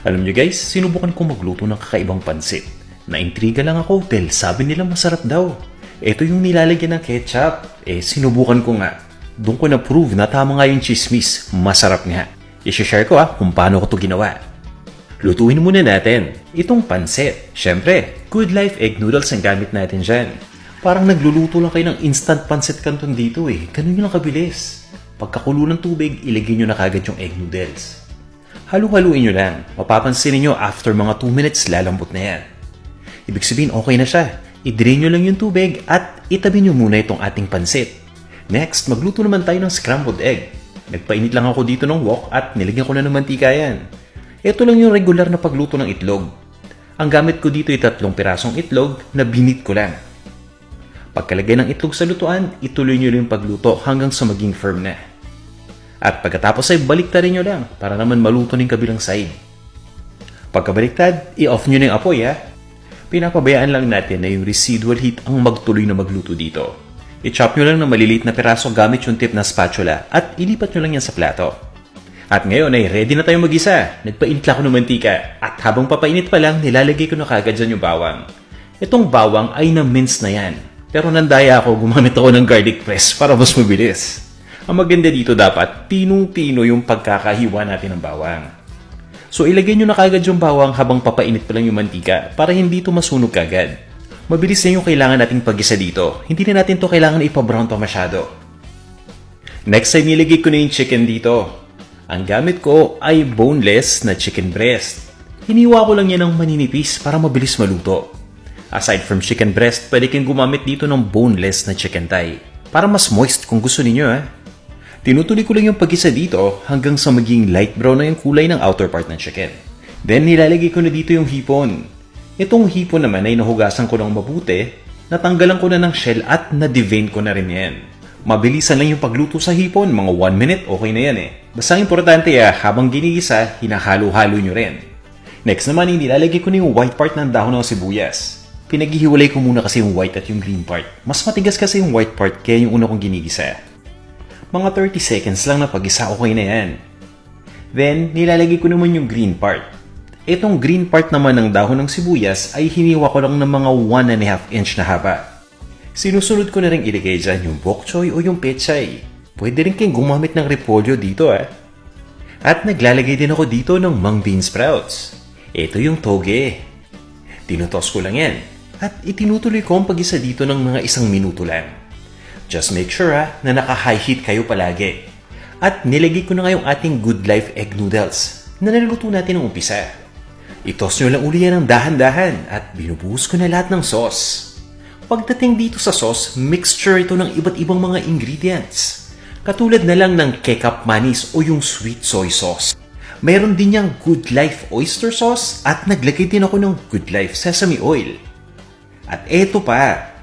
Alam nyo guys, sinubukan kong magluto ng kakaibang pansit. Naintriga lang ako dahil sabi nila masarap daw. Ito yung nilalagyan ng ketchup. Sinubukan ko nga. Doon ko na-prove na tama nga yung chismis. Masarap nga. I-share ko kung paano ko to ginawa. Lutuin muna natin itong pansit. Siyempre, Good Life Egg Noodles ang gamit natin dyan. Parang nagluluto lang kayo ng instant pansit canton dito Ganun yun lang kabilis. Pagkakulo ng tubig, ilagay nyo na kagad yung egg noodles. Halu-haluin nyo lang. Mapapansin niyo after mga 2 minutes, lalambot na yan. Ibig sabihin, okay na siya. I-drain nyo lang yung tubig at itabi nyo muna itong ating pansit. Next, magluto naman tayo ng scrambled egg. Nagpainit lang ako dito ng wok at nilagyan ko na ng mantika yan. Ito lang yung regular na pagluto ng itlog. Ang gamit ko dito ay 3 pirasong itlog na binit ko lang. Pagkalagay ng itlog sa lutuan, ituloy nyo lang yung pagluto hanggang sa maging firm na. At pagkatapos ay baliktarin nyo lang para naman maluto ng kabilang side. Pagkabaliktad, i-off nyo na yung apoy Pinapabayaan lang natin na yung residual heat ang magtuloy na magluto dito. I-chop nyo lang ng maliliit na piraso gamit yung tip na spatula at ilipat nyo lang yan sa plato. At ngayon ay ready na tayong mag-isa. Nagpainit lang ako ng mantika at habang papainit pa lang nilalagay ko na kagad dyan yung bawang. Itong bawang ay na-mince na yan. Pero nandaya ako, gumamit ako ng garlic press para mas mabilis. Ang maganda dito dapat, pinong-pino yung pagkakahiwa natin ng bawang. So ilagay nyo na kagad yung bawang habang papainit pa lang yung mantika para hindi ito masunog kagad. Mabilis na yung kailangan nating pag-isa dito. Hindi na natin to kailangan ipa-brown pa masyado. Next ay nilagay ko na yung chicken dito. Ang gamit ko ay boneless na chicken breast. Hiniwa ko lang yan ng maninipis para mabilis maluto. Aside from chicken breast, pwede kayong gumamit dito ng boneless na chicken thigh. Para mas moist kung gusto ninyo Tinutuloy ko lang yung pag-isa dito hanggang sa maging light brown na yung kulay ng outer part ng chicken. Then nilalagay ko na dito yung hipon. Itong hipon naman ay nahugasan ko ng mabuti, natanggalan ko na ng shell at na-devein ko na rin yan. Mabilisan lang yung pagluto sa hipon, mga 1 minute okay na yan Basta importante habang ginigisa, hinahalo-halo nyo rin. Next naman, nilalagay ko na yung white part ng dahon ng sibuyas. Pinaghihiwalay ko muna kasi yung white at yung green part. Mas matigas kasi yung white part kaya yung una kong ginigisa. Mga 30 seconds lang na pag-isa okay na yan. Then, nilalagay ko naman yung green part. Itong green part naman ng dahon ng sibuyas ay hiniwa ko lang ng mga 1.5 inch na haba. Sinusunod ko na rin ilagay dyan yung bok choy o yung pechay. Pwede rin kayong gumamit ng repolyo dito At naglalagay din ako dito ng mung bean sprouts. Ito yung toge. Tinutos ko lang yan. At itinutuloy ko ang pag-isa dito ng mga 1 minuto lang. Just make sure na naka-high heat kayo palagi. At nilagay ko na ngayong ating Good Life Egg Noodles na naluluto natin ng umpisa. I-toss nyo lang uli yan ng dahan-dahan at binubuhos ko na lahat ng sauce. Pagdating dito sa sauce, mixture ito ng iba't ibang mga ingredients. Katulad na lang ng ketchup manis o yung sweet soy sauce. Mayroon din niyang Good Life Oyster Sauce at naglagay din ako ng Good Life Sesame Oil. At eto pa,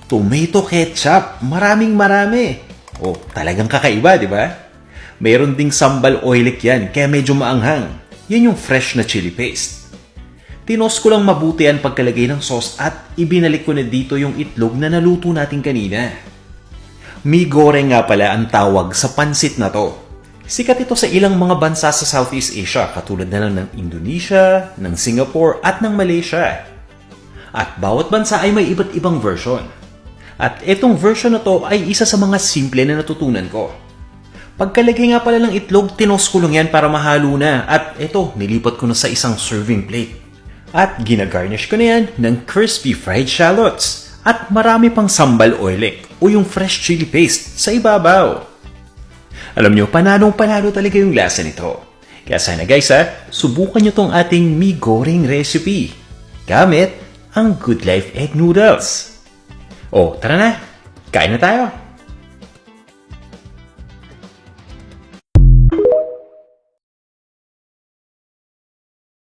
tomato ketchup. Marami. Talagang kakaiba, di ba? Mayroon ding sambal oilic yan, kaya medyo maanghang. Yan yung fresh na chili paste. Tinos ko lang mabuti ang pagkalagay ng sauce at ibinalik ko na dito yung itlog na naluto natin kanina. Mi goreng nga pala ang tawag sa pansit na to. Sikat ito sa ilang mga bansa sa Southeast Asia, katulad na lang ng Indonesia, ng Singapore at ng Malaysia. At bawat bansa ay may iba't ibang version. At itong version na to ay isa sa mga simple na natutunan ko. Pagkalagay nga pala ng itlog, tinos ko lang yan para mahalo na. At ito, nilipat ko na sa isang serving plate. At ginagarnish ko na yan ng crispy fried shallots. At marami pang sambal oilic o yung fresh chili paste sa ibabaw. Alam nyo, panalong-panalo talaga yung lasa nito. Kaya sana guys subukan nyo tong ating mi goreng recipe. Gamit ang Good Life Egg Noodles. Tara na! Kain na tayo!